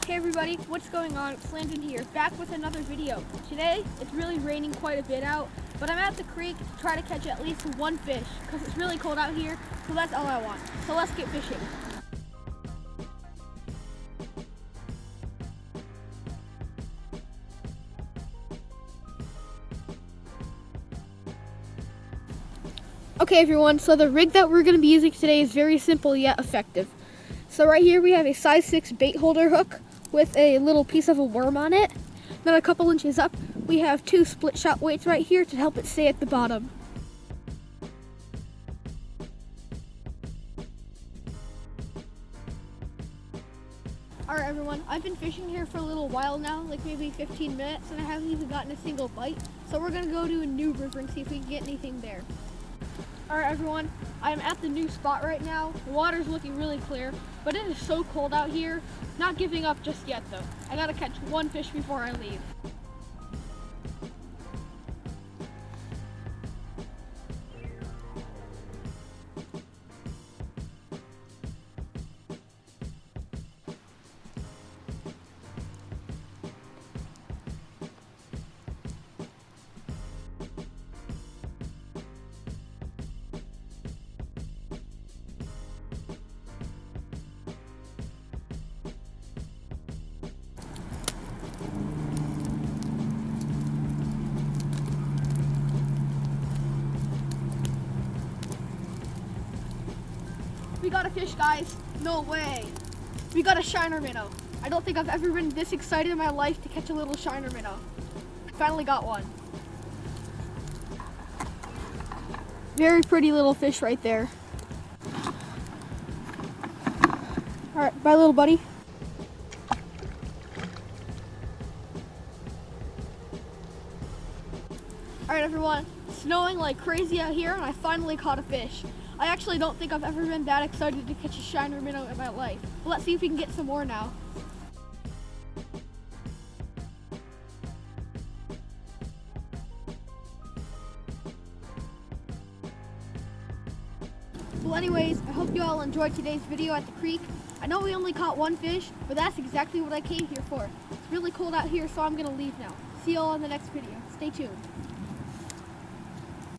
Hey everybody, what's going on? It's Landon here, back with another video. Today, it's really raining quite a bit out, but I'm at the creek to try to catch at least one fish, because it's really cold out here, so that's all I want. So let's get fishing. Okay everyone, so the rig that we're going to be using today is very simple yet effective. So right here we have a size 6 bait holder hook with a little piece of a worm on it. Then a couple inches up, we have 2 split shot weights right here to help it stay at the bottom. Alright everyone, I've been fishing here for a little while now, like maybe 15 minutes, and I haven't even gotten a single bite. So we're going to go to a new river and see if we can get anything there. Alright everyone, I'm at the new spot right now. The water's looking really clear, but it is so cold out here. Not giving up just yet though. I gotta catch one fish before I leave. We got a fish, guys. No way. We got a shiner minnow. I don't think I've ever been this excited in my life to catch a little shiner minnow. Finally got one. Very pretty little fish right there. All right, bye little buddy. All right everyone, it's snowing like crazy out here and I finally caught a fish. I actually don't think I've ever been that excited to catch a shiner minnow in my life. Well, let's see if we can get some more now. Well anyways, I hope you all enjoyed today's video at the creek. I know we only caught one fish, but that's exactly what I came here for. It's really cold out here, so I'm gonna leave now. See you all in the next video. Stay tuned.